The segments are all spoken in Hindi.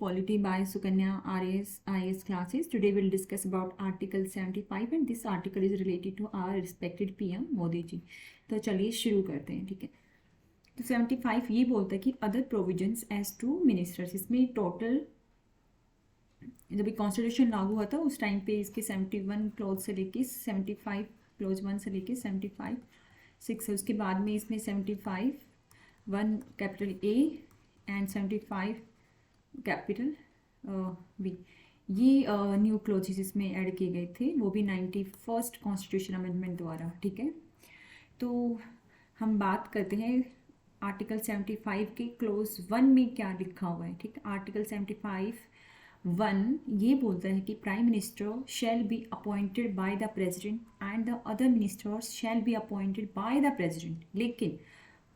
Polity by Sukanya RAS IAS classes. Today we'll discuss about Article 75 and this article is related to our respected PM Modi ji. तो चलिए शुरू करते हैं. ठीक है. तो 75 ये बोलता है कि other provisions as to ministers. इसमें टोटल जब कॉन्स्टिट्यूशन लागू हुआ था उस टाइम पे इसके 71 क्लॉज से लेके 75 क्लॉज 1 से लेके 75 6 है. उसके बाद में इसमें 75 1 capital A and 75 capital B ये न्यू क्लॉजेस इसमें ऐड किए गए थे, वो भी 91st कॉन्स्टिट्यूशन अमेंडमेंट द्वारा. ठीक है. तो हम बात करते हैं आर्टिकल 75 के क्लोज 1 में क्या लिखा हुआ है. ठीक है. आर्टिकल 75(1) ये बोलता है कि prime minister shall be appointed by the president and the other ministers shall be appointed by the president, लेकिन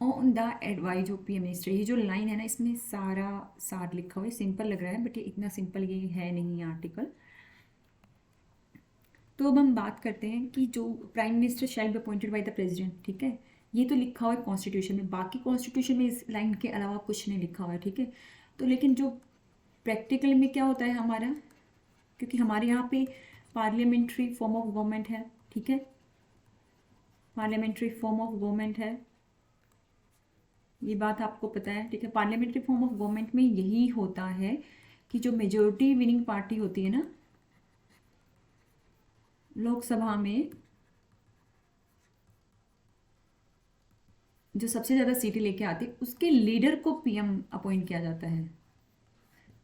on the advice of PM minister. ये जो लाइन है ना, इसमें सारा लिखा हुआ है. सिंपल लग रहा है बट ये इतना सिंपल ये है नहीं आर्टिकल. तो अब हम बात करते हैं कि जो prime minister shall be appointed by the president. ठीक है. ये तो लिखा हुआ है कॉन्स्टिट्यूशन में, बाकी कॉन्स्टिट्यूशन में इस लाइन के अलावा कुछ नहीं लिखा हुआ है. ठीक है. तो लेकिन जो प्रैक्टिकल में क्या होता है हमारा, क्योंकि हमारे यहाँ पे पार्लियामेंट्री फॉर्म ऑफ गवर्नमेंट है. ठीक है. पार्लियामेंट्री फॉर्म ऑफ गवर्नमेंट है, ये बात आपको पता है. ठीक है. पार्लियामेंट्री फॉर्म ऑफ गवर्नमेंट में यही होता है कि जो मेजोरिटी विनिंग पार्टी होती है ना लोकसभा में, जो सबसे ज़्यादा सीटें लेके आती है, उसके लीडर को पीएम अपॉइंट किया जाता है.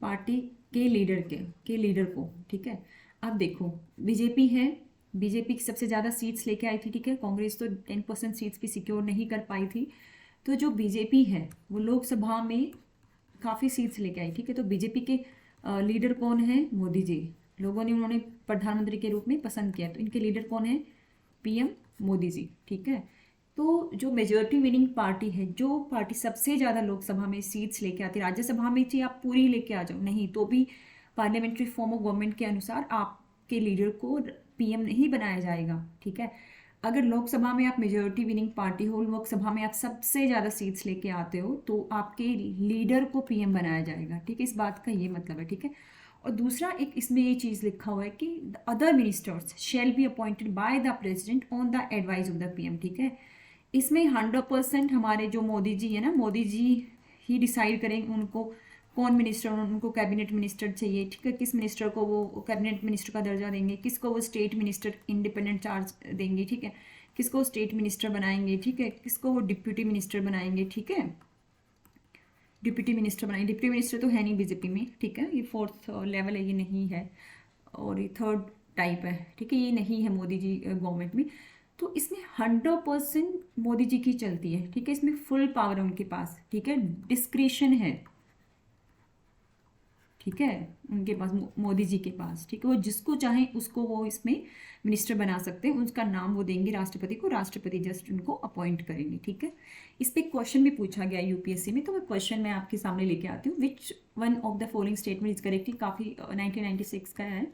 पार्टी के लीडर को. ठीक है. अब देखो बीजेपी है, बीजेपी की सबसे ज़्यादा सीट्स लेके आई थी. ठीक है. कांग्रेस तो 10% सीट्स भी सिक्योर नहीं कर पाई थी. तो जो बीजेपी है वो लोकसभा में काफ़ी सीट्स लेके आई. ठीक है. तो बीजेपी के लीडर कौन है? मोदी जी. लोगों ने उन्होंने प्रधानमंत्री के रूप में पसंद किया, तो इनके लीडर कौन है? पीएम मोदी जी. ठीक है. तो जो मेजॉरिटी विनिंग पार्टी है, जो पार्टी सबसे ज़्यादा लोकसभा में सीट्स लेके आती है, राज्यसभा में चाहे आप पूरी लेके आ जाओ नहीं तो भी पार्लियामेंट्री फॉर्म ऑफ गवर्नमेंट के अनुसार आपके लीडर को पीएम नहीं बनाया जाएगा. ठीक है. अगर लोकसभा में आप मेजॉरिटी विनिंग पार्टी हो, लोकसभा में आप सबसे ज़्यादा सीट्स लेके आते हो, तो आपके लीडर को पीएम बनाया जाएगा. ठीक है. इस बात का ये मतलब है. ठीक है. और दूसरा एक इसमें ये चीज़ लिखा हुआ है कि other ministers shall be appointed by the president on the advice of the PM. ठीक है. इसमें 100% हमारे जो मोदी जी है ना, मोदी जी ही डिसाइड करेंगे उनको कौन मिनिस्टर, उनको कैबिनेट मिनिस्टर चाहिए. ठीक है. किस मिनिस्टर को वो कैबिनेट मिनिस्टर का दर्जा देंगे, किसको वो स्टेट मिनिस्टर इंडिपेंडेंट चार्ज देंगे. ठीक है. किसको स्टेट मिनिस्टर बनाएंगे. ठीक है. किसको वो डिप्यूटी मिनिस्टर बनाएंगे. ठीक है. डिप्यूटी मिनिस्टर बनाएंगे. डिप्यूटी मिनिस्टर तो है नहीं बीजेपी में. ठीक है. ये 4th लेवल है, ये नहीं है. और ये 3rd टाइप है. ठीक है. ये नहीं है मोदी जी गवर्नमेंट में. तो इसमें 100% मोदी जी की चलती है. ठीक है. इसमें फुल पावर है उनके पास. ठीक है. डिस्क्रिशन है. ठीक है. उनके पास, मोदी जी के पास. ठीक है. वो जिसको चाहे उसको वो इसमें मिनिस्टर बना सकते हैं. उसका नाम वो देंगे राष्ट्रपति को, राष्ट्रपति जस्ट उनको अपॉइंट करेंगे. ठीक है. इस पर क्वेश्चन भी पूछा गया यूपीएससी में, तो मैं क्वेश्चन मैं आपके सामने लेके आती हूँ. Which one of the following statement is correct. काफ़ी 1996 का है.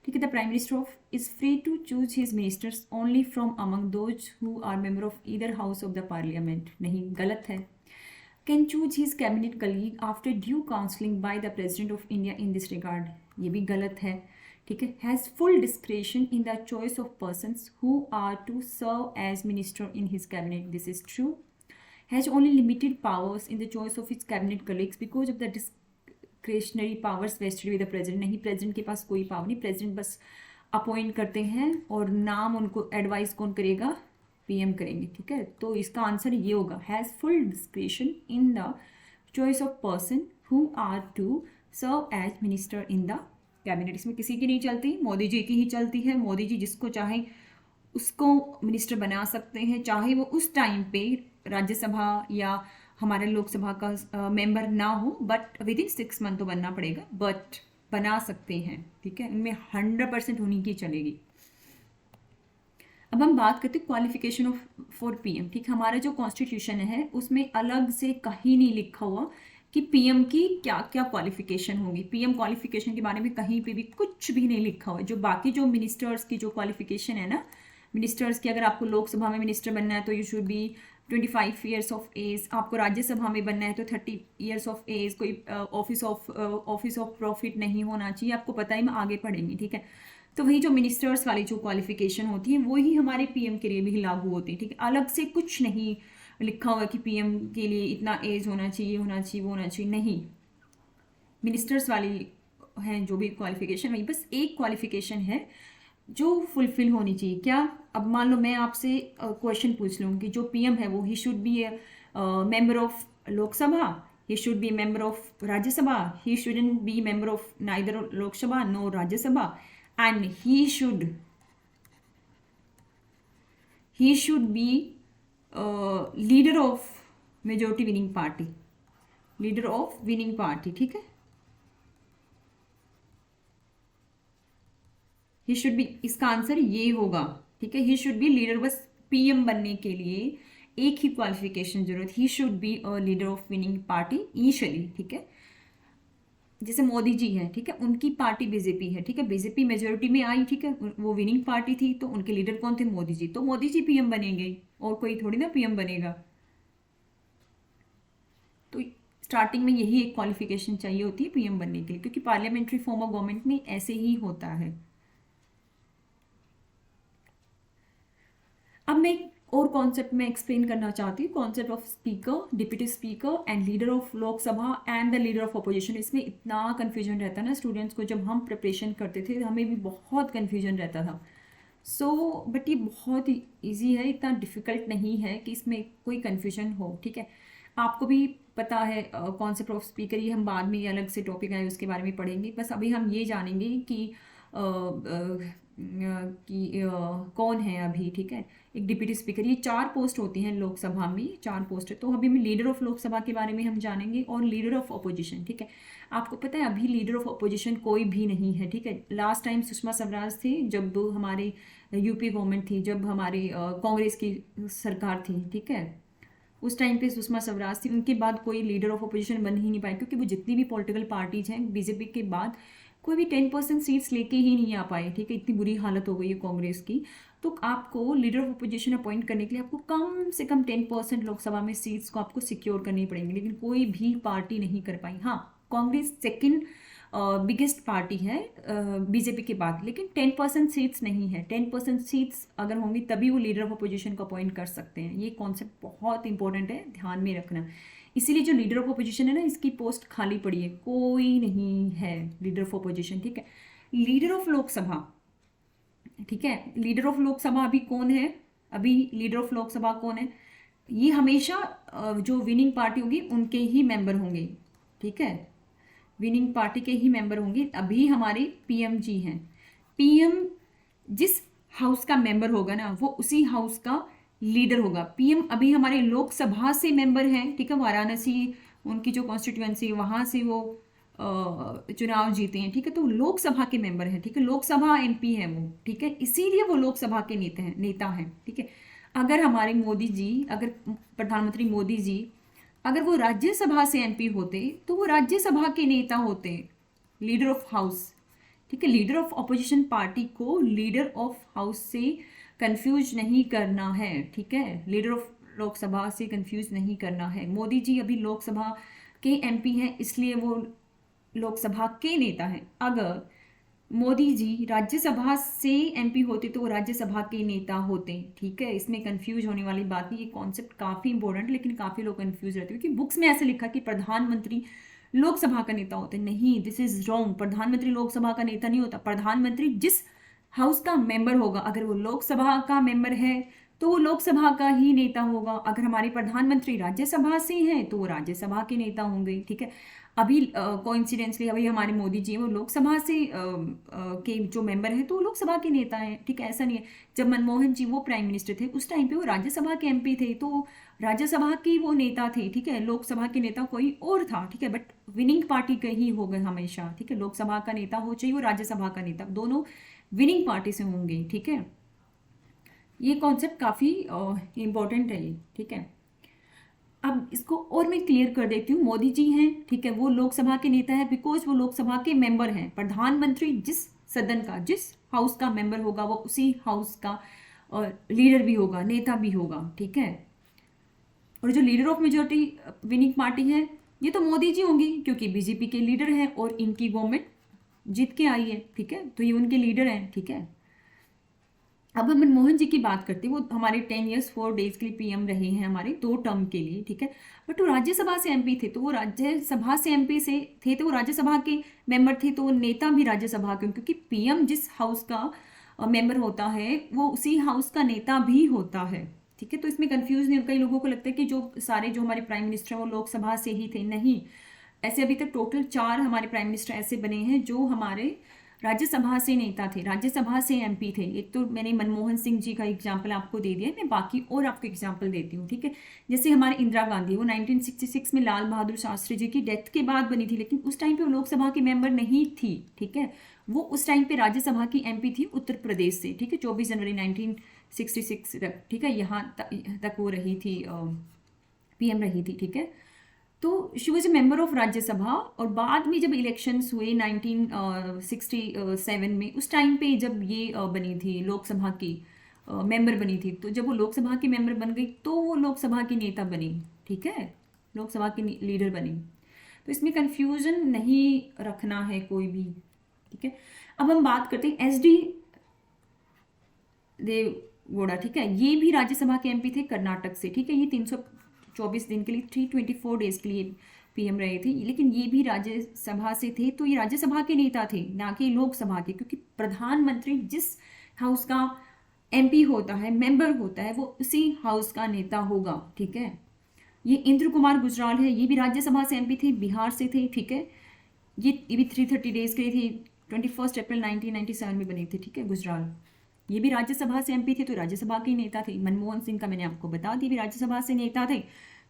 ठीक है. The prime minister of is free to choose his ministers only from among those who are member of either house of the parliament. नहीं, गलत है. Can choose his cabinet colleague after due counselling by the president of India in this regard. ये भी गलत है. ठीक है. Has full discretion in the choice of persons who are to serve as minister in his cabinet. This is true. Has only limited powers in the choice of his cabinet colleagues because of the discretionary powers vested with the president. नहीं, प्रेसिडेंट के पास कोई पावर नहीं. प्रेसिडेंट बस अपॉइंट करते हैं और नाम उनको एडवाइस कौन करेगा? पीएम करेंगे. ठीक है. तो इसका आंसर ये होगा, has full discretion in the choice of person who are to serve as minister in the cabinet. इसमें किसी की नहीं चलती, मोदी जी की ही चलती है. मोदी जी जिसको चाहे उसको मिनिस्टर बना सकते हैं, चाहे वो उस टाइम पे राज्यसभा या हमारे लोकसभा का मेंबर ना हो, बट विद इन 6 मंथ तो बनना पड़ेगा, बट बना सकते हैं. ठीक है. इनमें 100% होनी की चलेगी. अब हम बात करते हैं क्वालिफिकेशन ऑफ फॉर पीएम. ठीक है. हमारा जो कॉन्स्टिट्यूशन है उसमें अलग से कहीं नहीं लिखा हुआ कि पीएम की क्या क्या क्वालिफिकेशन होगी. पीएम क्वालिफिकेशन के बारे में कहीं पे भी कुछ भी नहीं लिखा हुआ. जो बाकी जो मिनिस्टर्स की जो क्वालिफिकेशन है ना, मिनिस्टर्स की, अगर आपको लोकसभा में मिनिस्टर बनना है तो you should be 25 years of age, आपको राज्यसभा में बनना है तो 30 ईयर्स ऑफ एज, कोई ऑफिस ऑफ प्रॉफिट नहीं होना चाहिए, आपको पता है, हम आगे पढ़ेंगे, ठीक है। तो वही जो मिनिस्टर्स वाली जो क्वालिफिकेशन होती है वही हमारे पीएम के लिए भी लागू होती है, ठीक है। अलग से कुछ नहीं लिखा हुआ कि पीएम के लिए इतना एज होना चाहिए, वो होना चाहिए, नहीं। मिनिस्टर्स वाली हैं जो भी क्वालिफिकेशन, वही बस एक क्वालिफिकेशन है जो फुलफिल होनी चाहिए। क्या, अब मान लो मैं आपसे क्वेश्चन पूछ लूँ कि जो पीएम है वो he should be a member of Lok Sabha, he should be member of Rajya Sabha, he shouldn't be member of neither Lok Sabha no Rajya Sabha, and he should be leader of majority winning party, leader of winning party, ठीक है। ही शुड बी, इसका आंसर ये होगा, ठीक है। ही शुड बी लीडर, बस पीएम बनने के लिए एक ही क्वालिफिकेशन जरूरत, he should be a leader of winning party initially, ठीक है। जैसे मोदी जी हैं, ठीक है, उनकी पार्टी बीजेपी है, ठीक है, बीजेपी मेजोरिटी में आई, ठीक है, वो विनिंग पार्टी थी, तो उनके लीडर कौन थे? मोदी जी, तो मोदी जी पीएम बनेंगे और कोई थोड़ी ना पीएम बनेगा। तो स्टार्टिंग में यही एक क्वालिफिकेशन चाहिए होती है पीएम बनने के लिए, क्योंकि पार्लियामेंट्री फॉर्म ऑफ गवर्नमेंट में ऐसे ही होता है। अब मैं और कॉन्सेप्ट में एक्सप्लेन करना चाहती हूँ, concept of speaker, deputy speaker and leader of Lok Sabha and the leader of opposition. इसमें इतना कन्फ्यूजन रहता है ना स्टूडेंट्स को, जब हम प्रिपरेशन करते थे हमें भी बहुत कन्फ्यूजन रहता था। बट ये बहुत ईजी है, इतना डिफिकल्ट नहीं है कि इसमें कोई कन्फ्यूजन हो, ठीक है। आपको भी पता है कॉन्सेप्ट ऑफ स्पीकर, ये हम बाद में ये अलग से टॉपिक आए उसके बारे में पढ़ेंगे। बस अभी हम ये जानेंगे कि कौन है अभी, ठीक है। एक डिप्यूटी स्पीकर, ये 4 पोस्ट होती हैं लोकसभा में, 4 पोस्ट है। तो अभी हम लीडर ऑफ लोकसभा के बारे में हम जानेंगे और लीडर ऑफ अपोजिशन, ठीक है। आपको पता है अभी लीडर ऑफ अपोजिशन कोई भी नहीं है, ठीक है। लास्ट टाइम सुषमा स्वराज थे, जब हमारे यूपी गवर्नमेंट थी, जब हमारे कांग्रेस की सरकार थी, ठीक है, उस टाइम पे सुषमा स्वराज थी। उनके बाद कोई लीडर ऑफ अपोजिशन बन ही नहीं पाए, क्योंकि वो जितनी भी पॉलिटिकल पार्टीज हैं बीजेपी के बाद कोई भी 10% सीट्स लेके ही नहीं आ पाए, ठीक है। इतनी बुरी हालत हो गई है कांग्रेस की। तो आपको लीडर ऑफ अपोजिशन अपॉइंट करने के लिए आपको कम से कम 10% लोकसभा में सीट्स को आपको सिक्योर करनी पड़ेंगी, लेकिन कोई भी पार्टी नहीं कर पाई। हाँ, कांग्रेस सेकेंड बिगेस्ट पार्टी है बीजेपी के बाद, लेकिन 10% सीट्स नहीं है। 10% सीट्स अगर होंगी तभी वो लीडर ऑफ अपोजिशन को अपॉइंट कर सकते हैं। ये कॉन्सेप्ट बहुत इंपॉर्टेंट है, ध्यान में रखना। इसीलिए जो लीडर ऑफ अपोजिशन है ना, इसकी पोस्ट खाली पड़ी है, कोई नहीं है लीडर ऑफ अपोजिशन, ठीक है। लीडर ऑफ लोकसभा, ठीक है, लीडर ऑफ लोकसभा अभी कौन है? अभी लीडर ऑफ लोकसभा कौन है? ये हमेशा जो विनिंग पार्टी होगी उनके ही मेंबर होंगे, ठीक है, विनिंग पार्टी के ही मेंबर होंगे। अभी हमारे पीएम जी हैं। पीएम जिस हाउस का मेंबर होगा ना, वो उसी हाउस का लीडर होगा। पीएम अभी हमारे लोकसभा से मेंबर हैं, ठीक है, वाराणसी उनकी जो कॉन्स्टिट्यूएंसी वहाँ से वो चुनाव जीते हैं, ठीक है, तो लोकसभा के मेंबर हैं, ठीक है, लोकसभा एमपी है वो, ठीक है, इसीलिए वो लोकसभा के नेता हैं, ठीक है। अगर हमारे मोदी जी, अगर प्रधानमंत्री मोदी जी अगर वो राज्यसभा से एमपी होते तो वो राज्यसभा के नेता होते, लीडर ऑफ हाउस, ठीक है। लीडर ऑफ अपोजिशन पार्टी को लीडर ऑफ हाउस से कंफ्यूज नहीं करना है, ठीक है, लीडर ऑफ लोकसभा से कंफ्यूज नहीं करना है। मोदी जी अभी लोकसभा के एमपी हैं, इसलिए वो लोकसभा के नेता हैं। अगर मोदी जी राज्यसभा से एमपी होते तो वो राज्यसभा के नेता होते, ठीक है। इसमें कंफ्यूज होने वाली बात नहीं, ये कॉन्सेप्ट काफ़ी इंपॉर्टेंट, लेकिन काफ़ी लोग कंफ्यूज रहते हैं क्योंकि बुक्स में ऐसे लिखा कि प्रधानमंत्री लोकसभा का नेता होते। नहीं, दिस इज रॉन्ग। प्रधानमंत्री लोकसभा का नेता नहीं होता। प्रधानमंत्री जिस हाउस का मेंबर होगा, अगर वो लोकसभा का मेंबर है तो वो लोकसभा का ही नेता होगा। अगर हमारे प्रधानमंत्री राज्यसभा से हैं तो वो राज्यसभा के नेता होंगे, ठीक है। अभी कोइंसिडेंसली अभी हमारे मोदी जी वो लोकसभा से के जो मेंबर हैं तो वो लोकसभा के नेता हैं, ठीक है। ऐसा नहीं है, जब मनमोहन जी वो प्राइम मिनिस्टर थे उस टाइम पे वो राज्यसभा के एमपी थे, तो राज्यसभा की वो नेता थे, ठीक है। लोकसभा के नेता कोई और था, ठीक है, बट विनिंग पार्टी का ही होगा हमेशा, ठीक है। लोकसभा का नेता हो चाहिए वो राज्यसभा का नेता, दोनों विनिंग पार्टी से होंगे, ठीक है। ये कॉन्सेप्ट काफ़ी इंपॉर्टेंट है ये, ठीक है। अब इसको और मैं क्लियर कर देती हूँ। मोदी जी हैं, ठीक है, वो लोकसभा के नेता है बिकॉज वो लोकसभा के मेंबर हैं। प्रधानमंत्री जिस सदन का, जिस हाउस का मेंबर होगा वो उसी हाउस का लीडर भी होगा, नेता भी होगा, ठीक है। और जो leader of majority winning party है ये तो मोदी जी होंगी, क्योंकि बीजेपी के लीडर हैं और इनकी गवर्नमेंट जीत के आई है, ठीक है, तो ये उनके लीडर हैं, ठीक है। अब हम मनमोहन जी की बात करते हैं, वो हमारे 10 ईयर्स 4 डेज के लिए पीएम रहे हैं हमारे 2 टर्म के लिए, ठीक है। बट वो राज्यसभा से एमपी थे, तो वो राज्यसभा से एमपी से थे, तो वो राज्यसभा के मेंबर थे, तो वो नेता भी राज्यसभा के, क्योंकि पीएम जिस हाउस का मेंबर होता है वो उसी हाउस का नेता भी होता है, ठीक है। तो इसमें कंफ्यूज नहीं, कई लोगों को लगता है कि जो सारे जो हमारे प्राइम मिनिस्टर हैं वो लोकसभा से ही थे, नहीं। ऐसे अभी तक टोटल 4 हमारे प्राइम मिनिस्टर ऐसे बने हैं जो हमारे राज्यसभा से नेता थे, राज्यसभा से एमपी थे। एक तो मैंने मनमोहन सिंह जी का एग्जाम्पल आपको दे दिया, मैं बाकी और आपको एग्जाम्पल देती हूँ, ठीक है। जैसे हमारे इंदिरा गांधी, वो 1966 में लाल बहादुर शास्त्री जी की डेथ के बाद बनी थी, लेकिन उस टाइम पे वो लोकसभा की मेंबर नहीं थी, ठीक है। वो उस टाइम पे राज्यसभा की एमपी थी उत्तर प्रदेश से, ठीक है, 24 जनवरी 1966 तक, ठीक है, यहाँ तक वो रही थी, पीएम रही थी, ठीक है। तो she was a member of Rajya Sabha, और बाद में जब इलेक्शंस हुए 1967 में, उस टाइम पे जब ये बनी थी लोकसभा की मेंबर बनी थी, तो जब वो लोकसभा की मेंबर बन गई तो वो लोकसभा की नेता बनी, ठीक है, लोकसभा की लीडर बनी। तो इसमें कंफ्यूजन नहीं रखना है कोई भी, ठीक है। अब हम बात करते हैं एस डी देवगौड़ा, ठीक है, ये भी राज्यसभा के एमपी थे कर्नाटक से, ठीक है। ये 324 दिन के लिए 324 डेज के लिए पीएम रहे थे, लेकिन ये भी राज्यसभा से थे, तो ये राज्यसभा के नेता थे, ना कि लोकसभा के, क्योंकि प्रधानमंत्री जिस हाउस का एमपी होता है, मेंबर होता है, वो उसी हाउस का नेता होगा, ठीक है। ये इंद्र कुमार गुजराल है, ये भी राज्यसभा से एमपी थे, बिहार से थे, ठीक है। ये भी 330 डेज के लिए थी, 21 अप्रैल 1997 में बने थे, ठीक है, गुजराल। ये भी राज्यसभा से एमपी थे, तो राज्यसभा के ही नेता थे। मनमोहन सिंह का मैंने आपको बता दिया, भी राज्यसभा से नेता थे,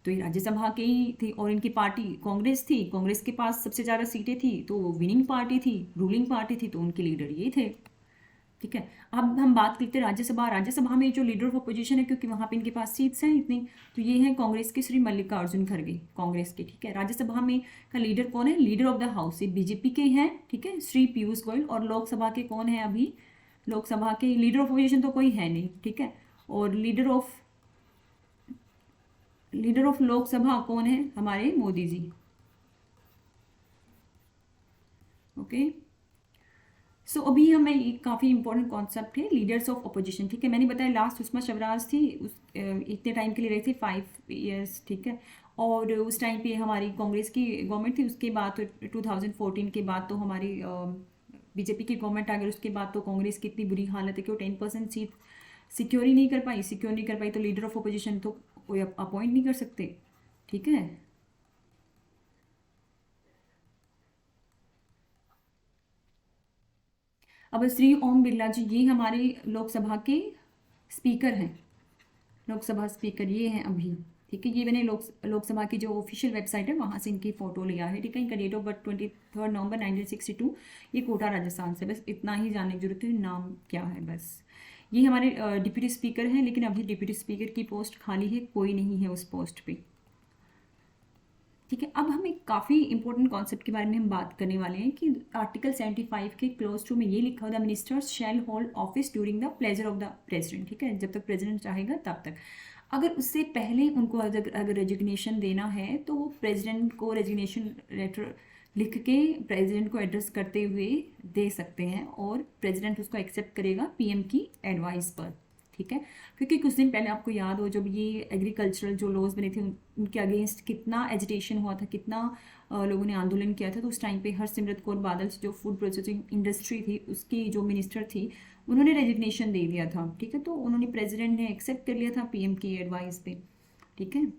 तो ये राज्यसभा के ही थे। और इनकी पार्टी कांग्रेस थी, कांग्रेस के पास सबसे ज़्यादा सीटें थी, तो वो विनिंग पार्टी थी, रूलिंग पार्टी थी, तो उनके लीडर ये थे, ठीक है। अब हम बात करते हैं राज्यसभा। राज्यसभा में जो लीडर ऑफ अपोजिशन है, क्योंकि वहाँ पे इनके पास सीट्स हैं इतनी, तो ये हैं कांग्रेस के श्री मल्लिकार्जुन खड़गे, कांग्रेस के, ठीक है। राज्यसभा में का लीडर कौन है? लीडर ऑफ द हाउस, ये बीजेपी के हैं, ठीक है, श्री पीयूष गोयल। और लोकसभा के कौन है? अभी लोकसभा के लीडर ऑफ अपोजिशन तो कोई है नहीं, ठीक है। और लीडर ऑफ लोकसभा कौन है? हमारे मोदी जी, ओके। सो अभी हमें ये काफ़ी इंपॉर्टेंट कॉन्सेप्ट है लीडर्स ऑफ अपोजिशन, ठीक है। मैंने बताया लास्ट सुषमा स्वराज थी, उस इतने टाइम के लिए रही थी 5 ईयर्स, ठीक है। और उस टाइम पे हमारी कांग्रेस की गवर्नमेंट थी, उसके बाद तो 2014 के बाद तो हमारी बीजेपी की गवर्नमेंट आ गई। उसके बाद तो कांग्रेस की इतनी बुरी हालत है कि वो 10% सीट सिक्योर नहीं कर पाई, तो लीडर ऑफ अपोजिशन तो कोई अपॉइंट नहीं कर सकते, ठीक है। अब श्री ओम बिरला जी, ये हमारे लोकसभा के स्पीकर हैं, लोकसभा स्पीकर ये हैं अभी, ठीक है। ये मैंने लोकसभा की जो ऑफिशियल वेबसाइट है वहाँ से इनकी फ़ोटो लिया है, ठीक है। इनका डेट ऑफ बर्थ 23 नवंबर 1962, ये कोटा राजस्थान से। बस इतना ही जानने की जरूरत है, नाम क्या है बस। ये हमारे डिप्यूटी स्पीकर हैं, लेकिन अभी डिप्यूटी स्पीकर की पोस्ट खाली है, कोई नहीं है उस पोस्ट पे, ठीक है। अब हम एक काफ़ी इंपॉर्टेंट कॉन्सेप्ट के बारे में हम बात करने वाले हैं कि आर्टिकल 75 के क्लोज 2 में ये लिखा हुआ, the ministers shall hold office during the pleasure of the president, ठीक है, जब तक प्रेसिडेंट चाहेगा तब तक। अगर उससे पहले उनको अगर रेजिग्नेशन देना है तो वो प्रेसिडेंट को रेजिग्नेशन लेटर लिख के प्रेसिडेंट को एड्रेस करते हुए दे सकते हैं, और प्रेसिडेंट उसको एक्सेप्ट करेगा पीएम की एडवाइस पर, ठीक है। क्योंकि कुछ दिन पहले आपको याद हो जब ये एग्रीकल्चरल जो लॉज बने थे उनके अगेंस्ट कितना एजिटेशन हुआ था, कितना लोगों ने आंदोलन किया था। तो उस टाइम पे हरसिमरत कौर बादल जो फूड प्रोसेसिंग इंडस्ट्री थी उसकी जो मिनिस्टर थी, उन्होंने रेजिग्नेशन दे दिया था, ठीक है। तो उन्होंने प्रेसिडेंट ने एक्सेप्ट कर लिया था पीएम की एडवाइस पे, ठीक है।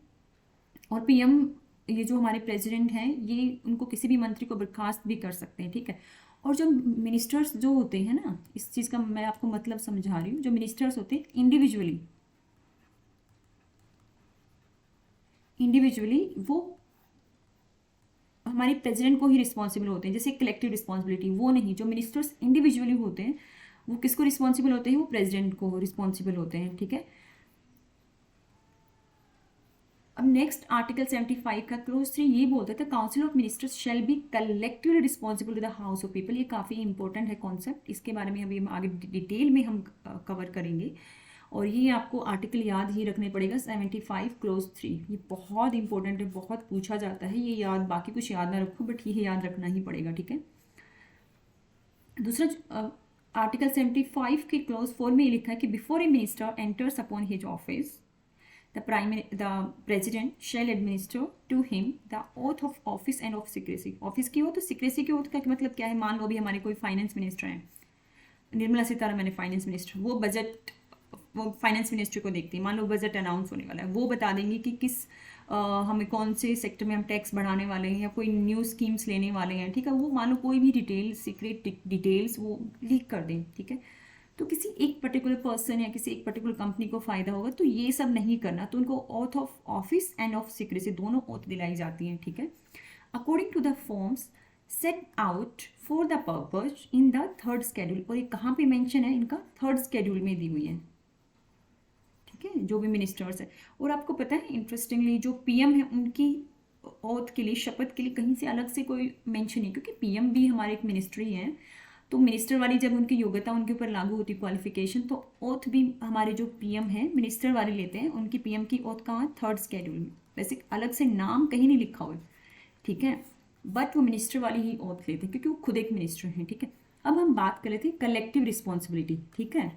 और पीएम ये जो हमारे प्रेसिडेंट हैं ये उनको किसी भी मंत्री को बर्खास्त भी कर सकते हैं, ठीक है। और जो मिनिस्टर्स जो होते हैं ना, इस चीज़ का मैं आपको मतलब समझा रही हूँ, जो मिनिस्टर्स होते हैं इंडिविजुअली वो हमारे प्रेसिडेंट को ही रिस्पॉन्सिबल होते हैं, जैसे कलेक्टिव रिस्पॉन्सिबिलिटी वो नहीं। जो मिनिस्टर्स इंडिविजुअली होते हैं वो किसको रिस्पॉन्सिबल होते हैं? वो प्रेसिडेंट को रिस्पॉन्सिबल होते हैं, ठीक है। अब नेक्स्ट आर्टिकल 75 का क्लोज 3 ये बोलता था council of ministers shall be collectively responsible to the house of people. ये काफ़ी इंपॉर्टेंट है कॉन्सेप्ट, इसके बारे में अभी हम आगे डिटेल में हम कवर करेंगे। और ये आपको आर्टिकल याद ही रखने पड़ेगा 75 क्लोज 3, ये बहुत इंपॉर्टेंट है, बहुत पूछा जाता है ये याद, बाकी कुछ याद ना रखो बट ये याद रखना ही पड़ेगा, ठीक है। दूसरा आर्टिकल 75 के क्लोज 4 में ये लिखा है कि before A minister enters upon his office the president shall administer to him the oath of office and of secrecy। Office की oath, तो secrecy की oath का मतलब क्या है, मान लो भी हमारे कोई फाइनेंस मिनिस्टर हैं, निर्मला सीतारमण है फाइनेंस मिनिस्टर, वो फाइनेंस मिनिस्टर को देखती है, मान लो बजट अनाउंस होने वाला है, वो बता देंगे कि किस हमें कौन से सेक्टर में हम टैक्स बढ़ाने वाले हैं या कोई न्यू स्कीम्स लेने वाले हैं, ठीक है। वो मान लो कोई भी डिटेल, सीक्रेट डिटेल्स वो लीक कर दें, ठीक है। तो किसी एक पर्टिकुलर पर्सन या किसी एक पर्टिकुलर कंपनी को फायदा होगा, तो ये सब नहीं करना, तो उनको oath of office and of secrecy दोनों ऑथ दिलाई जाती हैं, ठीक है। According to the forms set out for the purpose in the third schedule, और ये कहाँ पे मेंशन है, इनका थर्ड स्केड्यूल में दी हुई है, ठीक है, जो भी मिनिस्टर्स है। और आपको पता है इंटरेस्टिंगली जो पीएम है उनकी ऑथ के लिए, शपथ के लिए कहीं से अलग से कोई मेंशन नहीं, क्योंकि पीएम भी हमारे एक मिनिस्ट्री है, तो मिनिस्टर वाली जब उनकी योग्यता उनके ऊपर लागू होती है, क्वालिफिकेशन, तो ओथ भी हमारे जो पीएम है मिनिस्टर वाले लेते हैं, उनकी पीएम की ओथ कहाँ, थर्ड स्केड्यूल में, वैसे अलग से नाम कहीं नहीं लिखा हुआ है, ठीक है, बट वो मिनिस्टर वाली ही ओथ लेते हैं क्योंकि वो खुद एक मिनिस्टर हैं, ठीक है। अब हम बात कर लेते हैं कलेक्टिव रिस्पॉन्सिबिलिटी, ठीक है।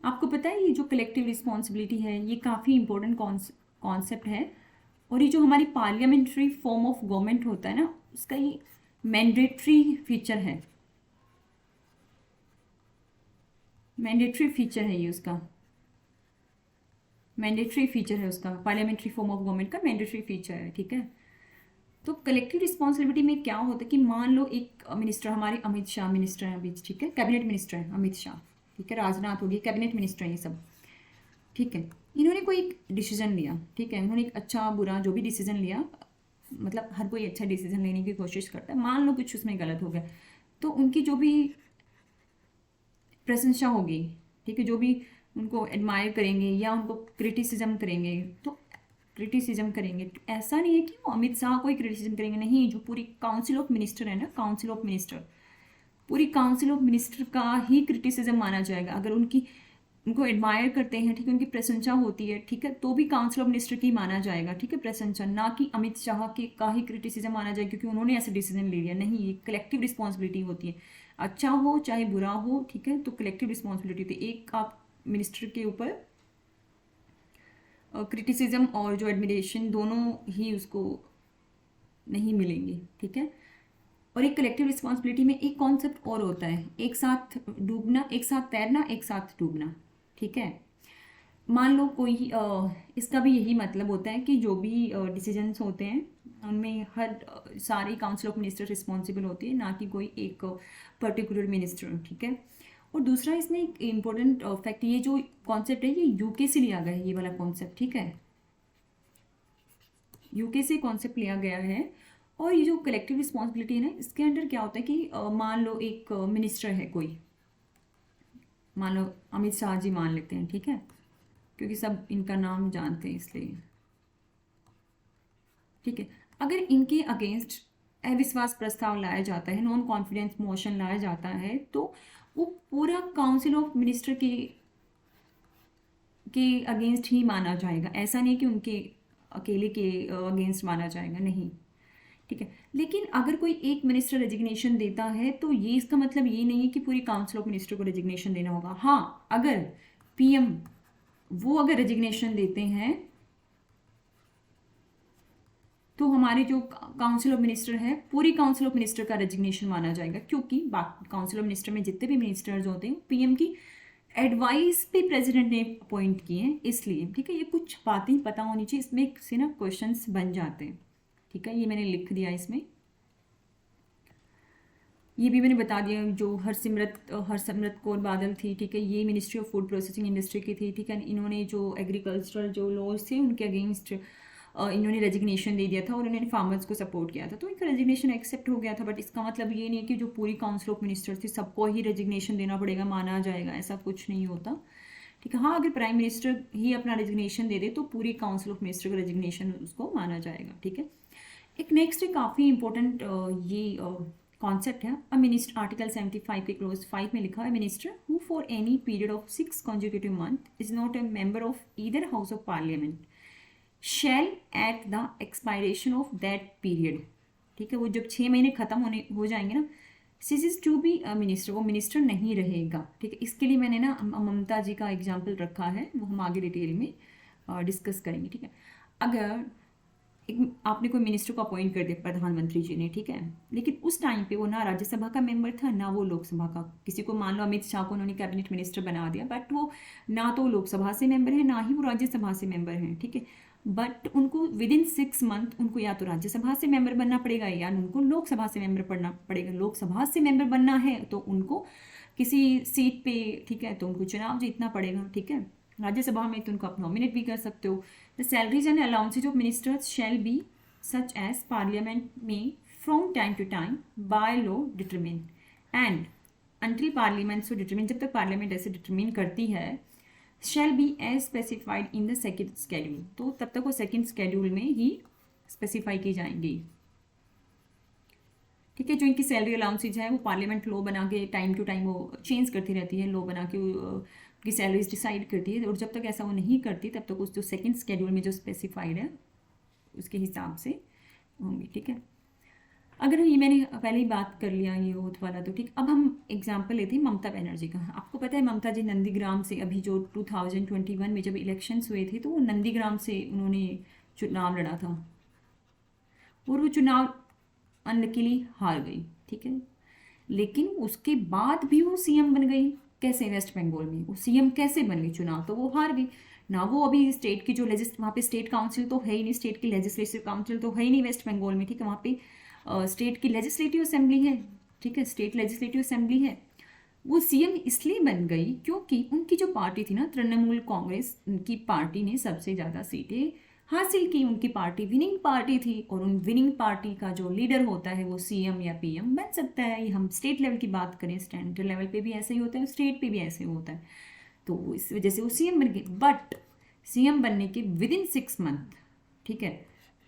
आपको पता है ये जो कलेक्टिव रिस्पॉन्सिबिलिटी है ये काफ़ी इंपॉर्टेंट कॉन्सेप्ट है, और ये जो हमारी पार्लियामेंट्री फॉर्म ऑफ गवर्नमेंट होता है ना, उसका ये मैंडेटरी फीचर है, मैंडेटरी फीचर है ये, उसका मैंडेटरी फीचर है, उसका पार्लियामेंट्री फॉर्म ऑफ गवर्नमेंट का मैंडेटरी फीचर है, ठीक है। तो कलेक्टिव रिस्पॉन्सिबिलिटी में क्या होता है कि मान लो एक मिनिस्टर, हमारे अमित शाह मिनिस्टर हैं अभी, ठीक है, कैबिनेट मिनिस्टर है अमित शाह, ठीक है, राजनाथ होगी, कैबिनेट मिनिस्टर है ये सब, ठीक है। इन्होंने कोई एक डिसीजन लिया, ठीक है, इन्होंने एक अच्छा बुरा जो भी डिसीजन लिया, मतलब हर कोई अच्छा डिसीजन लेने की कोशिश करता है, मान लो कुछ उसमें गलत हो गया, तो उनकी जो भी प्रशंसा होगी, ठीक है, जो भी उनको एडमायर करेंगे या उनको क्रिटिसिज्म करेंगे, तो क्रिटिसिज्म करेंगे, तो ऐसा नहीं है कि वो अमित शाह को ही क्रिटिसिज्म करेंगे, नहीं, जो पूरी काउंसिल ऑफ मिनिस्टर है ना, काउंसिल ऑफ मिनिस्टर, पूरी काउंसिल ऑफ मिनिस्टर का ही क्रिटिसिज्म माना जाएगा। अगर उनको एडमायर करते हैं, ठीक है, उनकी प्रशंसा होती है, ठीक है, तो भी काउंसिल ऑफ मिनिस्टर की माना जाएगा, ठीक है, प्रशंसा, ना कि अमित शाह के का ही क्रिटिसिज्म माना जाएगा क्योंकि उन्होंने ऐसा डिसीजन ले लिया, नहीं, ये कलेक्टिव रिस्पॉन्सिबिलिटी होती है, अच्छा हो चाहे बुरा हो, ठीक है, तो कलेक्टिव रिस्पॉन्सिबिलिटी होती है। एक आप मिनिस्टर के ऊपर क्रिटिसिज्म और जो एडमिरेशन दोनों ही उसको नहीं मिलेंगे, ठीक है। और एक कलेक्टिव रिस्पॉन्सिबिलिटी में एक कॉन्सेप्ट और होता है, एक साथ डूबना, एक साथ तैरना, एक साथ डूबना, ठीक है। मान लो कोई इसका भी यही मतलब होता है कि जो भी डिसीजंस होते हैं उनमें हर सारी काउंसिल ऑफ मिनिस्टर रिस्पॉन्सिबल होती है, ना कि कोई एक पर्टिकुलर मिनिस्टर, ठीक है। और दूसरा इसमें एक इम्पोर्टेंट फैक्ट, ये जो कॉन्सेप्ट है ये यूके से लिया गया है, ये वाला कॉन्सेप्ट, ठीक है, यूके से कॉन्सेप्ट लिया गया है। और ये जो कलेक्टिव रिस्पॉन्सिबिलिटी है ना, इसके अंडर क्या होता है कि मान लो एक मिनिस्टर है कोई, मान लो अमित शाह जी मान लेते हैं, ठीक है, क्योंकि सब इनका नाम जानते हैं इसलिए, ठीक है। अगर इनके अगेंस्ट अविश्वास प्रस्ताव लाया जाता है, नॉन कॉन्फिडेंस मोशन लाया जाता है, तो वो पूरा काउंसिल ऑफ मिनिस्टर के अगेंस्ट ही माना जाएगा, ऐसा नहीं कि उनके अकेले के अगेंस्ट माना जाएगा, नहीं, ठीक है। लेकिन अगर कोई एक मिनिस्टर रेजिग्नेशन देता है तो ये इसका मतलब ये नहीं है कि पूरी काउंसिल ऑफ मिनिस्टर को रेजिग्नेशन देना होगा। हाँ, अगर पीएम वो अगर रेजिग्नेशन देते हैं तो हमारे जो काउंसिल ऑफ मिनिस्टर है, पूरी काउंसिल ऑफ मिनिस्टर का रेजिग्नेशन माना जाएगा, क्योंकि काउंसिल ऑफ मिनिस्टर में जितने भी मिनिस्टर्स होते हैं पीएम की एडवाइस पे प्रेसिडेंट ने अपॉइंट किए हैं, इसलिए, ठीक है। ये कुछ बातें पता होनी चाहिए, इसमें से ना क्वेश्चंस बन जाते हैं, ठीक है, ये मैंने लिख दिया इसमें। ये भी मैंने बता दिया, जो हरसिमरत कौर बादल थी, ठीक है, ये ministry of food processing industry की थी, ठीक है। इन्होंने जो एग्रीकल्चरल जो लॉज थे उनके अगेंस्ट इन्होंने रेजिग्नेशन दे दिया था और इन्होंने फार्मर्स को सपोर्ट किया था, तो इनका रेजिग्नेशन एक्सेप्ट हो गया था। बट इसका मतलब ये नहीं है कि जो पूरी काउंसिल ऑफ मिनिस्टर्स थी सबको ही रेजिग्नेशन देना पड़ेगा, माना जाएगा, ऐसा कुछ नहीं होता, ठीक है। हाँ, अगर प्राइम मिनिस्टर ही अपना रेजिग्नेशन दे दे तो पूरी काउंसिल ऑफ मिनिस्टर का रेजिग्नेशन उसको माना जाएगा, ठीक है। एक नेक्स्ट काफ़ी इंपॉर्टेंट ये कॉन्सेप्ट है। अ मिनिस्टर, आर्टिकल 75 के क्लोज 5 में लिखा है, minister who for any period of 6 consecutive month is not a member of either house of parliament shell at the expiration of that period, ठीक है, वो जब 6 महीने खत्म हो जाएंगे ना, सीजेज टू बी मिनिस्टर, वो मिनिस्टर नहीं रहेगा, ठीक है। इसके लिए मैंने ना ममता जी का एग्जाम्पल रखा है, वो हम आगे डिटेल में डिस्कस करेंगे, ठीक है। अगर आपने कोई मिनिस्टर को अपॉइंट कर दिया प्रधानमंत्री जी ने, ठीक है, लेकिन उस टाइम पे वो ना राज्यसभा का मेंबर था ना वो लोकसभा का, किसी को मान लो अमित शाह को उन्होंने कैबिनेट मिनिस्टर बना दिया, बट वो ना तो लोकसभा से मेंबर है ना ही वो राज्यसभा से मेंबर हैं, ठीक है, बट उनको विद इन 6 मंथ उनको या तो राज्यसभा से मेंबर बनना पड़ेगा या उनको लोकसभा से मेंबर बनना पड़ेगा। लोकसभा से मेंबर बनना है तो उनको किसी सीट पे, ठीक है, तो उनको चुनाव जीतना पड़ेगा, ठीक है। राज्यसभा में तो उनको आप नॉमिनेट भी कर सकते हो। The salaries and allowances of ministers shall be such as parliament may from time to time by law determine and until parliament so determine, जब तक पार्लियामेंट ऐसे डिटरमिन करती है, shall be as specified in the second schedule, तो तब तक वो सेकेंड स्केड्यूल में ही स्पेसिफाई की जाएंगी, ठीक है। जो इनकी सैलरी अलाउंसेज है वो पार्लियामेंट लॉ बना के टाइम टू टाइम वो चेंज करती रहती है, लॉ बना के उनकी सैलरीज डिसाइड करती है, और जब तक ऐसा वो नहीं करती तब तक उस जो सेकेंड स्केड्यूल में जो स्पेसिफाइड है उसके हिसाब से होंगी, ठीक है। अगर ये मैंने पहले ही बात कर लिया ये ओथ वाला, तो ठीक। अब हम एग्जाम्पल लेते हैं ममता बनर्जी का। आपको पता है ममता जी नंदीग्राम से, अभी जो 2021 में जब इलेक्शंस हुए थे तो वो नंदीग्राम से उन्होंने चुनाव लड़ा था और वो चुनाव अनलकीली हार गई, ठीक है, लेकिन उसके बाद भी वो सीएम बन गई। कैसे? वेस्ट बंगाल में वो सीएम कैसे बन गई? चुनाव तो वो हार गई ना, वो अभी स्टेट की जो वहाँ पे स्टेट काउंसिल तो है ही नहीं, स्टेट की लेजिस्लेटिव काउंसिल तो है ही नहीं वेस्ट बंगाल में, ठीक है, वहाँ पे स्टेट की लेजिस्लेटिव असेंबली है, ठीक है, स्टेट लेजिस्लेटिव असेंबली है। वो सीएम इसलिए बन गई क्योंकि उनकी जो पार्टी थी ना, तृणमूल कांग्रेस, उनकी पार्टी ने सबसे ज़्यादा सीटें हासिल की, उनकी पार्टी विनिंग पार्टी थी, और उन विनिंग पार्टी का जो लीडर होता है वो सीएम या पीएम बन सकता है। ये हम स्टेट लेवल की बात करें, सेंट्रल लेवल पे भी ऐसे ही होता है, स्टेट पे भी ऐसे होता है, तो इस वजह से वो सीएम बन गए। बट सीएम बनने के विद इन 6 मंथ, ठीक है,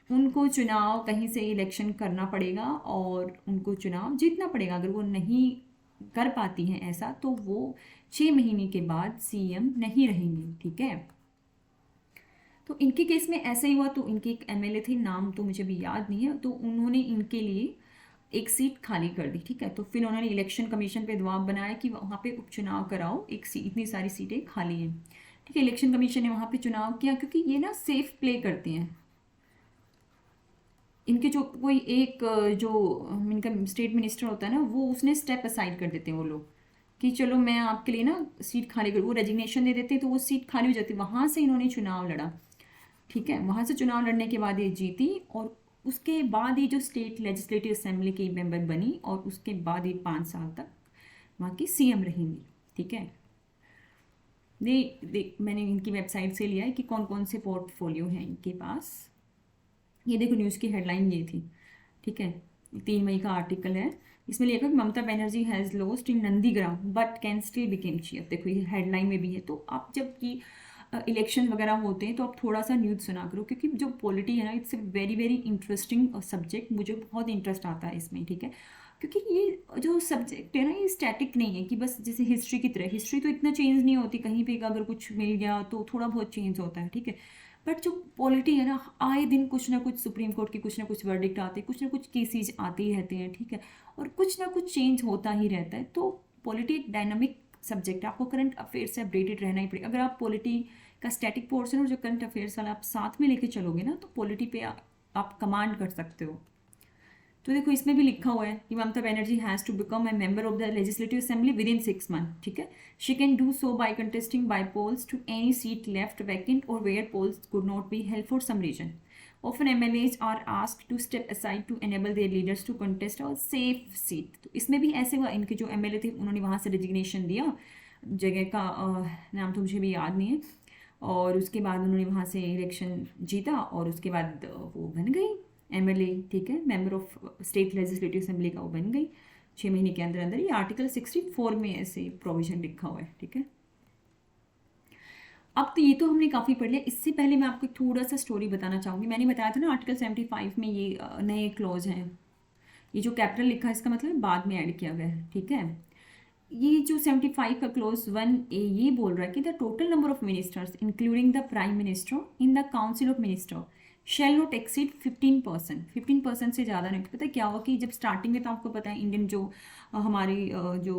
उनको चुनाव कहीं से इलेक्शन करना पड़ेगा और उनको चुनाव जीतना पड़ेगा। अगर वो नहीं कर पाती हैं ऐसा तो वो 6 महीने के बाद सीएम नहीं रहेंगी, ठीक है। तो इनके केस में ऐसा ही हुआ। तो इनके एक एमएलए थे, नाम तो मुझे भी याद नहीं है, तो उन्होंने इनके लिए एक सीट खाली कर दी, ठीक है। तो फिर उन्होंने इलेक्शन कमीशन पे दबाव बनाया कि वहाँ पे उपचुनाव कराओ, एक सीट, इतनी सारी सीटें खाली हैं, ठीक है। इलेक्शन कमीशन ने वहाँ पे चुनाव किया क्योंकि ये ना सेफ प्ले करते हैं। इनके जो कोई एक जो इनका स्टेट मिनिस्टर होता है ना, वो उसने स्टेप असाइड कर देते हैं वो लोग कि चलो मैं आपके लिए ना सीट खाली कर, वो रेजिग्नेशन दे देते हैं तो वो सीट खाली हो जाती है। वहाँ से इन्होंने चुनाव लड़ा, ठीक है, वहाँ से चुनाव लड़ने के बाद ये जीती, और उसके बाद ये जो स्टेट लेजिस्लेटिव असेंबली की मेंबर बनी, और उसके बाद ये 5 साल तक वहाँ की सीएम रहेंगी, ठीक है। मैंने इनकी वेबसाइट से लिया है कि कौन कौन से पोर्टफोलियो हैं इनके पास। ये देखो न्यूज़ की हेडलाइन ये थी, ठीक है, 3 मई का आर्टिकल है, इसमें लिखा कि Mamata Banerjee has lost in Nandigram but can still became chief. देखो ये हेडलाइन में भी है। तो आप जब कि इलेक्शन वगैरह होते हैं तो आप थोड़ा सा न्यूज़ सुना करो, क्योंकि जो पॉलिटी है ना, it's a very very interesting subject, मुझे बहुत इंटरेस्ट आता है इसमें, ठीक है। क्योंकि ये जो सब्जेक्ट है ना, ये स्टैटिक नहीं है कि बस जैसे हिस्ट्री की तरह, हिस्ट्री तो इतना चेंज नहीं होती, कहीं पे अगर कुछ मिल गया तो थोड़ा बहुत चेंज होता है, ठीक है। बट जो पॉलिटी है ना, आए दिन कुछ ना कुछ सुप्रीम कोर्ट के कुछ ना कुछ वर्डिक्ट आते हैं, कुछ ना कुछ केसेज आते ही रहते हैं, ठीक है, और कुछ ना कुछ चेंज होता ही रहता है। तो पॉलिटी एक डायनामिक सब्जेक्ट है, आपको करंट अफेयर से अपडेटेड रहना ही पड़ेगा। अगर आप पॉलिटी का स्टैटिक पोर्शन और जो करंट अफेयर्स वाला आप साथ में लेके चलोगे ना, तो पॉलिटी पे आप कमांड कर सकते हो। तो देखो इसमें भी लिखा हुआ है कि Mamata Banerjee has to become a member of the legislative assembly within 6 month, ठीक है। She can do so by contesting by polls to any seat left vacant or where polls could not be held for some reason. Often MLAs are asked to step aside to enable their leaders to contest a safe seat। तो इसमें भी ऐसे हुआ, इनके जो एमएलए थे उन्होंने वहाँ से रेजिग्नेशन दिया, जगह का नाम तो मुझे भी याद नहीं है, और उसके बाद उन्होंने वहाँ से इलेक्शन जीता और उसके बाद वो बन गई एमएलए, ठीक है, member of state legislative assembly का वो बन गई 6 महीने के अंदर अंदर। ये आर्टिकल 64 में ऐसे प्रोविजन लिखा हुआ है, ठीक है। अब तो ये तो हमने काफ़ी पढ़ लिया। इससे पहले मैं आपको थोड़ा सा स्टोरी बताना चाहूँगी। मैंने बताया था ना आर्टिकल 75 में ये नए क्लॉज हैं, ये जो कैपिटल लिखा है इसका मतलब बाद में ऐड किया गया है, ठीक है। ये जो 75 का क्लोज 1A ये बोल रहा है कि the total number of ministers including the prime minister in the council of minister shall not exceed 15%। 15% से ज़्यादा नहीं। पता है क्या हुआ कि जब स्टार्टिंग में, तो आपको पता है इंडियन जो हमारी जो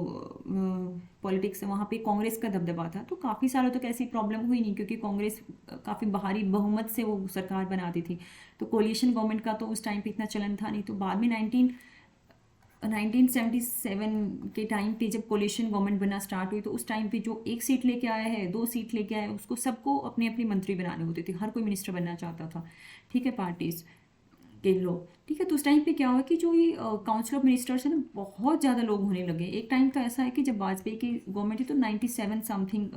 पॉलिटिक्स है वहाँ पे कांग्रेस का दबदबा था, तो काफ़ी सालों तक ऐसी प्रॉब्लम हुई नहीं, क्योंकि कांग्रेस काफ़ी भारी बहुमत से वो सरकार बनाती थी। तो कोलिशन गवर्नमेंट का तो उस टाइम पे इतना चलन था नहीं। तो बाद में 1977 के टाइम पे जब कोलिशन गवर्नमेंट बनना स्टार्ट हुई, तो उस टाइम पे जो एक सीट लेके आया है, 2 सीट लेके आया है, उसको सबको अपने अपने मंत्री बनाने होते थे। हर कोई मिनिस्टर बनना चाहता था, ठीक है, पार्टीज के लोग, ठीक है। तो उस टाइम पे क्या हुआ कि जो ये काउंसिल ऑफ मिनिस्टर्स है ना, बहुत ज़्यादा लोग होने लगे। एक टाइम तो ऐसा है कि जब वाजपेयी की गवर्नमेंट थी तो 97 समथिंग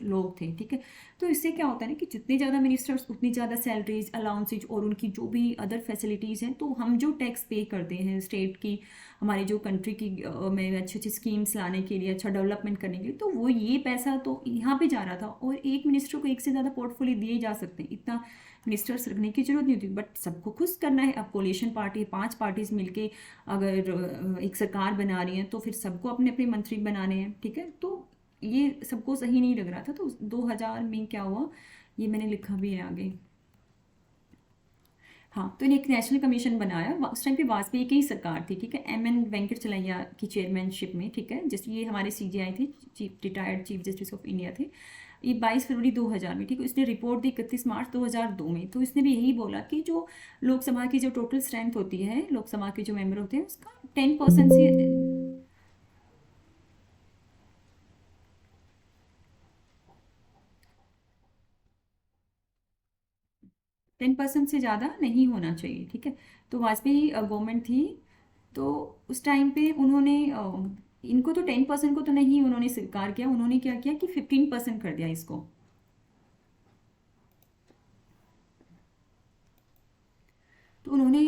लोग थे, ठीक है। तो इससे क्या होता है ना कि जितने ज़्यादा मिनिस्टर्स उतनी ज़्यादा सैलरीज, अलाउंसेज और उनकी जो भी अदर फैसिलिटीज़ हैं, तो हम जो टैक्स पे करते हैं स्टेट की, हमारी जो कंट्री की में अच्छी अच्छी स्कीम्स लाने के लिए, अच्छा डेवलपमेंट करने के लिए, तो वो ये पैसा तो यहाँ पे जा रहा था। और एक मिनिस्टर को एक से ज़्यादा पोर्टफोलियो दिए जा सकते हैं, इतना मिनिस्टर्स रखने की जरूरत नहीं होती। बट सबको खुश करना है। अब कोलिशन पार्टी 5 पार्टीज मिलके अगर एक सरकार बना रही हैं, तो फिर सबको अपने अपने मंत्री बनाने हैं, ठीक है। तो ये सबको सही नहीं लग रहा था। तो 2000 में क्या हुआ, ये मैंने लिखा भी है आगे। हाँ, तो इन्हें एक नेशनल कमीशन बनाया। उस टाइम पे वाजपेयी की ही सरकार थी, ठीक है, एम एन वेंकट चलैया की चेयरमैनशिप में, ठीक है। जैसे ये हमारे CJI थे, retired chief justice of India थे। ये 22 फरवरी 2000 में, ठीक है। इसने रिपोर्ट दी 31 मार्च 2002 में। तो इसने भी यही बोला कि जो लोकसभा की जो टोटल स्ट्रेंथ होती है, लोकसभा के जो मेंबर होते हैं, उसका 10% से 10% से ज़्यादा नहीं होना चाहिए, ठीक है। तो वाजपेयी गवर्नमेंट थी, तो उस टाइम पे उन्होंने इनको तो 10% को तो नहीं उन्होंने स्वीकार किया। उन्होंने क्या किया कि 15% कर दिया इसको। तो उन्होंने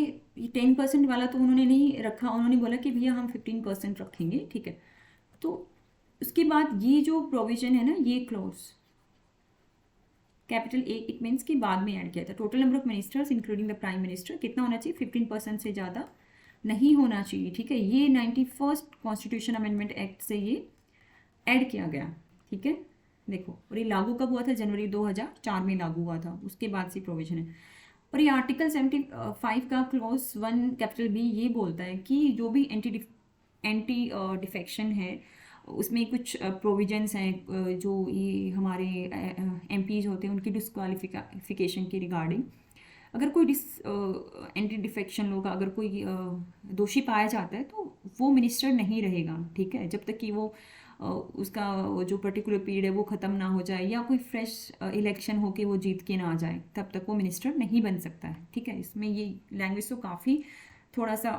10% वाला तो उन्होंने नहीं रखा। उन्होंने बोला कि भैया हम 15% रखेंगे, ठीक है। तो उसके बाद ये जो प्रोविजन है ना, ये close capital A, it means कि बाद में ऐड किया था। Total number of ministers including the prime minister कितना होना चाहिए, 15% से ज़्यादा नहीं होना चाहिए, ठीक है। ये 91st कॉन्स्टिट्यूशन अमेंडमेंट एक्ट से ये ऐड किया गया, ठीक है। देखो, और ये लागू कब हुआ था, जनवरी 2004 में लागू हुआ था। उसके बाद से प्रोविजन है। और ये आर्टिकल 75 का क्लॉज 1 कैपिटल बी ये बोलता है कि जो भी एंटी डिफेक्शन है, उसमें कुछ प्रोविजंस हैं जो ये हमारे MPs होते हैं उनकी डिस्क्वालिफिकेशन के रिगार्डिंग। अगर कोई एंटी डिफेक्शन लोग, अगर कोई दोषी पाया जाता है, तो वो मिनिस्टर नहीं रहेगा, ठीक है, जब तक कि वो उसका जो पर्टिकुलर पीरियड है वो ख़त्म ना हो जाए, या कोई फ्रेश इलेक्शन होके वो जीत के ना आ जाए, तब तक वो मिनिस्टर नहीं बन सकता है, ठीक है। इसमें ये लैंग्वेज तो काफ़ी थोड़ा सा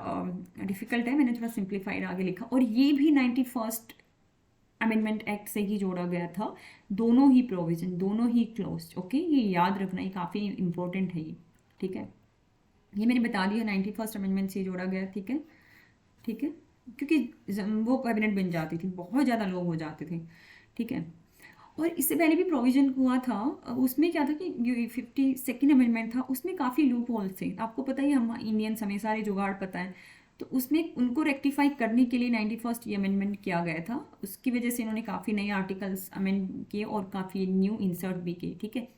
डिफिकल्ट है, मैंने थोड़ा सिंप्लीफाइड आगे लिखा। और ये भी 91st अमेंडमेंट एक्ट से ही जोड़ा गया था, दोनों ही प्रोविजन, दोनों ही क्लोज, ओके। ये याद रखना, ये काफ़ी इंपॉर्टेंट है ये, ठीक है। ये मैंने बता दिया 91st अमेंडमेंट से जोड़ा गया, ठीक है, ठीक है। क्योंकि वो कैबिनेट बन जाती थी, बहुत ज़्यादा लोग हो जाते थे, ठीक है। और इससे पहले भी प्रोविजन हुआ था। उसमें क्या था कि ये 52nd अमेंडमेंट था, उसमें काफ़ी लूप होल्स थे। आपको पता ही, हम इंडियंस हमें सारे जुगाड़ पता है। तो उसमें उनको रेक्टिफाई करने के लिए 91st ये अमेंडमेंट किया गया था। उसकी वजह से इन्होंने काफ़ी नए आर्टिकल्स अमेंड किए और काफ़ी न्यू इंसर्ट भी किए, ठीक है।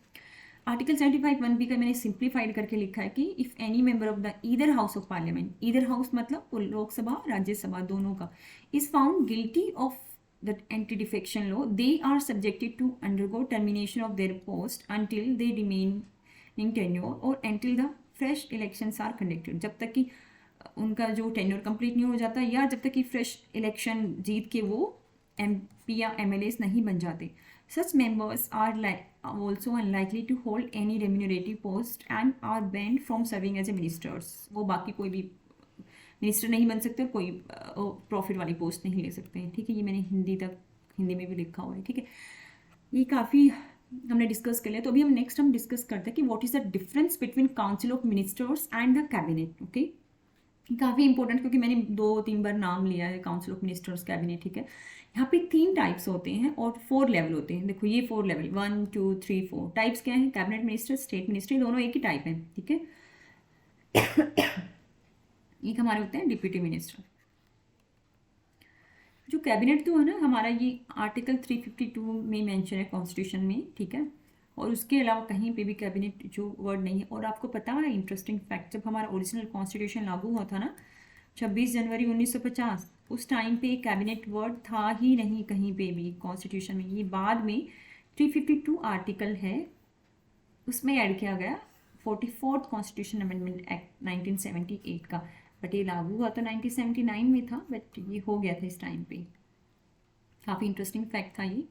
आर्टिकल 75(1)B का मैंने सिंप्लीफाइड करके लिखा है कि if any member of the either house of parliament, either house मतलब लोकसभा राज्यसभा दोनों का, is found guilty of the anti defection law, they are subjected to undergo termination of their post until they remain in tenure और until the fresh elections are conducted. जब तक कि उनका जो टेन्योर कंप्लीट नहीं हो जाता, या जब तक कि फ्रेश इलेक्शन जीत के वो MP या MLAs नहीं बन जाते। Such members are also unlikely to hold any remunerative post and are banned from serving as a ministers। वो बाकी कोई भी मिनिस्टर नहीं बन सकते और कोई प्रॉफिट वाली पोस्ट नहीं ले सकते हैं, ठीक है। ये मैंने हिंदी में भी लिखा हुआ है, ठीक है। ये काफ़ी हमने डिस्कस कर लिया। तो अभी हम डिस्कस करते हैं कि what is the difference between council of ministers and the cabinet, okay. काफ़ी इंपॉर्टेंट, क्योंकि मैंने 2-3 बार नाम लिया है काउंसिल ऑफ मिनिस्टर्स, कैबिनेट, ठीक है। यहाँ पे 3 टाइप्स होते हैं और 4 लेवल होते हैं। देखो, ये 4 लेवल, 1 2 3 4 टाइप्स क्या हैं, कैबिनेट मिनिस्टर, स्टेट मिनिस्टर, दोनों एक ही टाइप है, ठीक है। एक हमारे होते हैं डिप्यूटी मिनिस्टर। जो कैबिनेट तो है ना हमारा, ये आर्टिकल 352 में मेंशन है कॉन्स्टिट्यूशन में, ठीक है। और उसके अलावा कहीं पे भी कैबिनेट जो वर्ड नहीं है। और आपको पता है इंटरेस्टिंग फैक्ट, जब हमारा ओरिजिनल कॉन्स्टिट्यूशन लागू हुआ था ना 26 जनवरी 1950, उस टाइम पे कैबिनेट वर्ड था ही नहीं कहीं पे भी कॉन्स्टिट्यूशन में। ये बाद में 352 आर्टिकल है उसमें ऐड किया गया 44th कॉन्स्टिट्यूशन अमेंडमेंट एक्ट 1978 का। बट ये लागू हुआ तो 1979 में था, बट ये हो गया था इस टाइम पे। काफ़ी इंटरेस्टिंग फैक्ट था ये।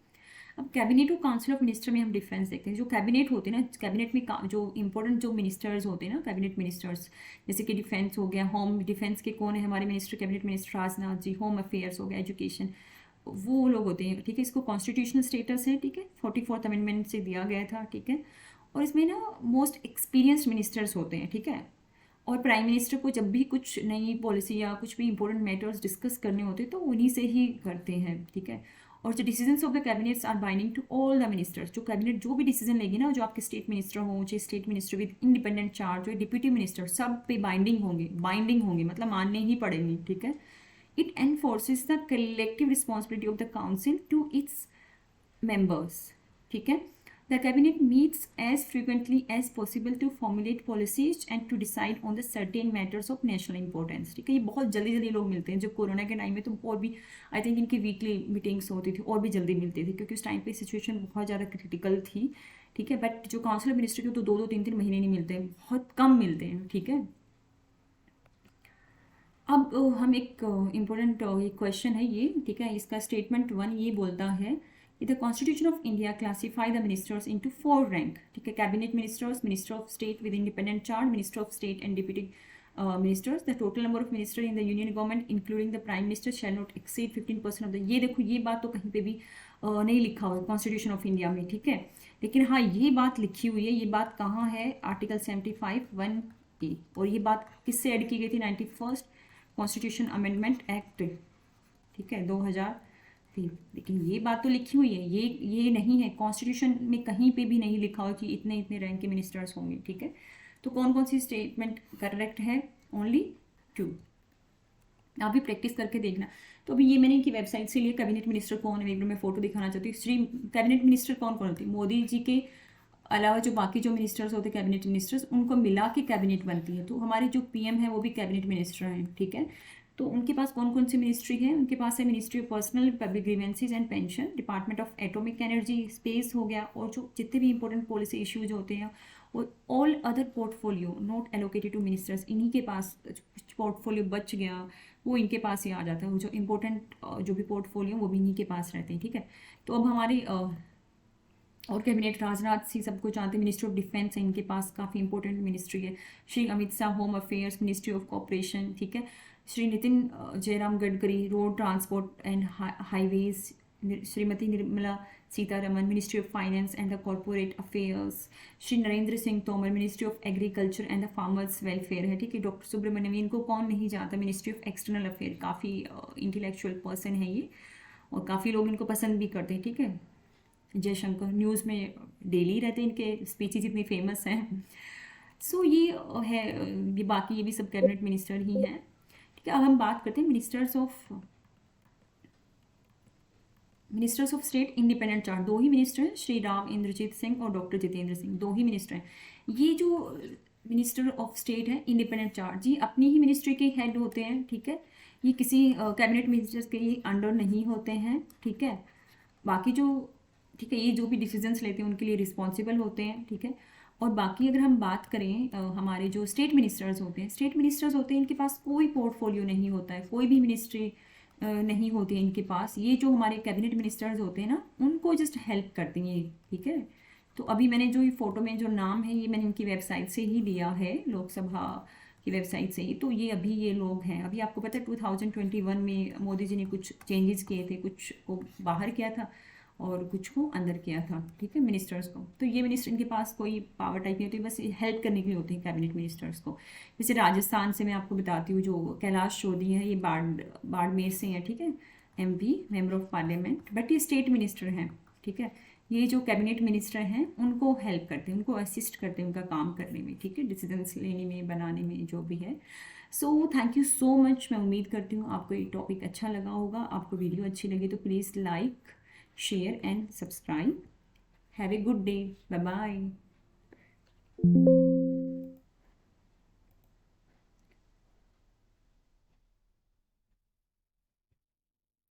अब कैबिनेट और काउंसिल ऑफ मिनिस्टर में हम डिफरेंस देखते हैं। जो कैबिनेट होते हैं ना, कैबिनेट में जो इंपॉर्टेंट जो मिनिस्टर्स होते हैं ना, कैबिनेट मिनिस्टर्स, जैसे कि डिफेंस हो गया, होम डिफेंस के कौन है हमारे minister, cabinet minister Rajnath ji. Home affairs हो गया, एजुकेशन, वो लोग होते हैं, ठीक है। इसको कॉन्स्टिट्यूशनल स्टेटस है, ठीक है, 44th अमेंडमेंट से दिया गया था, ठीक है। और इसमें ना मोस्ट एक्सपीरियंस्ड मिनिस्टर्स होते हैं, ठीक है। और प्राइम मिनिस्टर को जब भी कुछ नई पॉलिसी या कुछ भी इंपॉर्टेंट मैटर्स डिस्कस करने होते हैं तो उन्हीं से ही करते हैं, ठीक है। और जो decisions of the cabinets are binding to all the ministers. जो कैबिनेट जो भी डिसीजन लेगी ना, जो आपके स्टेट मिनिस्टर हो, चाहे state minister with independent charge, जो डिप्यूटी मिनिस्टर, सब पे बाइंडिंग होंगे मतलब मानने ही पड़ेंगे, ठीक है। It enforces the collective responsibility of the council to its members, ठीक है। The cabinet meets as frequently as possible to formulate policies and to decide on the certain matters of national importance, ठीक है। ये बहुत जल्दी जल्दी लोग मिलते हैं। जब कोरोना के टाइम में तो और भी आई थिंक इनकी वीकली मीटिंग्स होती थी और भी जल्दी मिलती थी, क्योंकि उस टाइम पे सिचुएशन बहुत ज़्यादा क्रिटिकल थी, ठीक है। बट जो काउंसिल ऑफ मिनिस्टर के तो 2-2 3-3 महीने नहीं मिलते हैं, बहुत कम मिलते हैं, ठीक है। अब हम एक इम्पोर्टेंट क्वेश्चन है ये, ठीक है। इसका स्टेटमेंट 1 ये बोलता है the constitution of India classify the ministers into 4 rank, ठीक है। Cabinet ministers, minister of state with independent charge, minister of state and deputy ministers. The total number of minister in the union government including the prime minister shall not exceed 15% of the. ये देखो, ये बात तो कहीं पे भी नहीं लिखा हुआ है कॉन्स्टिट्यूशन ऑफ इंडिया में, ठीक है। लेकिन हाँ, ये बात लिखी हुई है। ये बात कहाँ है? Article 75(1)(a। और ये बात किससे ऐड की गई थी? 91st कॉन्स्टिट्यूशन अमेंडमेंट एक्ट, ठीक है, 2003। लेकिन ये बात तो लिखी हुई है, ये नहीं है कॉन्स्टिट्यूशन में कहीं पे भी नहीं लिखा हो कि इतने इतने रैंक के मिनिस्टर्स होंगे, ठीक है। तो कौन कौन सी स्टेटमेंट करेक्ट है? ओनली 2। आप भी प्रैक्टिस करके देखना। तो अभी ये मैंने इनकी वेबसाइट से लिए कैबिनेट मिनिस्टर कौन है, एक बार मैं फोटो दिखाना चाहती हूँ। श्री कैबिनेट मिनिस्टर कौन कौन होती है? मोदी जी के अलावा जो बाकी जो मिनिस्टर्स होते हैं कैबिनेट मिनिस्टर्स, उनको मिला के कैबिनेट बनती है। तो हमारे जो पीएम है वो भी कैबिनेट मिनिस्टर हैं, ठीक है। तो उनके पास कौन कौन सी मिनिस्ट्री है? उनके पास है ministry of personnel public grievances and pension, department of atomic energy space हो गया, और जो जितने भी इंपॉर्टेंट पॉलिसी इश्यूज होते हैं, और all other portfolio not allocated to ministers, इन्हीं के पास पोर्टफोलियो बच गया वो इनके पास ही आ जाता है। वो जो इंपॉर्टेंट जो भी पोर्टफोलियो वो भी इन्हीं के पास रहते हैं, ठीक है। तो अब हमारे और कैबिनेट राजनाथ सिंह सबको जानते हैं, मिनिस्टर ऑफ डिफेंस है इनके पास, काफ़ी इंपॉर्टेंट मिनिस्ट्री है। Shri Amit Shah home affairs, ministry of corporation, ठीक है। Shri Nitin Jairam Gadkari road transport and highways, Shrimati Nirmala Sitharaman ministry of finance and the corporate affairs, Shri Narendra Singh Tomar ministry of agriculture and the farmers welfare है, ठीक है। डॉक्टर सुब्रमण्यम, इनको कौन नहीं जानता, मिनिस्ट्री ऑफ एक्सटर्नल अफेयर, काफ़ी इंटेलेक्चुअल पर्सन है ये और काफ़ी लोग इनको पसंद भी करते हैं, ठीक है। जयशंकर न्यूज़ में डेली रहते हैं, इनके स्पीचेज इतनी फेमस हैं। सो ये है, ये बाकी ये भी सब कैबिनेट मिनिस्टर ही हैं, ठीक है। अब हम बात करते हैं ministers of state independent charge. 2 he minister हैं, श्री राव इंद्रजीत सिंह और डॉक्टर जितेंद्र सिंह, 2 ही मिनिस्टर हैं। ये जो मिनिस्टर ऑफ स्टेट है इंडिपेंडेंट चार्ज, ये अपनी ही मिनिस्ट्री के हेड होते हैं, ठीक है। ये किसी कैबिनेट मिनिस्टर्स के ही अंडर नहीं होते हैं, ठीक है। बाकी जो, ठीक है, ये जो भी डिसीजंस लेते हैं उनके लिए रिस्पॉन्सिबल होते हैं, ठीक है। और बाकी अगर हम बात करें हमारे जो स्टेट मिनिस्टर्स होते हैं इनके पास कोई पोर्टफोलियो नहीं होता है, कोई भी मिनिस्ट्री नहीं होती है इनके पास। ये जो हमारे कैबिनेट मिनिस्टर्स होते हैं ना, उनको जस्ट हेल्प करती हैं, ठीक है। तो अभी मैंने जो ये फोटो में जो नाम है ये मैंने इनकी वेबसाइट से ही लिया है, लोकसभा की वेबसाइट से ही। तो ये अभी ये लोग हैं। अभी आपको पता है 2021 में मोदी जी ने कुछ चेंजेस किए थे, कुछ को बाहर किया था और कुछ को अंदर किया था, ठीक है, मिनिस्टर्स को। तो ये मिनिस्टर, इनके पास कोई पावर टाइप नहीं होती, बस हेल्प करने के लिए होते हैं कैबिनेट मिनिस्टर्स को। जैसे राजस्थान से मैं आपको बताती हूँ, जो कैलाश चौधरी है, ये बाड़मेर से हैं, ठीक है, MP member of parliament, but ये स्टेट मिनिस्टर हैं, ठीक है। ये जो कैबिनेट मिनिस्टर हैं उनको हेल्प करते हैं, उनको असिस्ट करते हैं उनका काम करने में, ठीक है, डिसीजंस लेने में, बनाने में, जो भी है। So thank you so much. मैं उम्मीद करती हूँ आपको ये टॉपिक अच्छा लगा होगा। आपको वीडियो अच्छी लगी तो please like, share and subscribe. Have a good day. Bye bye.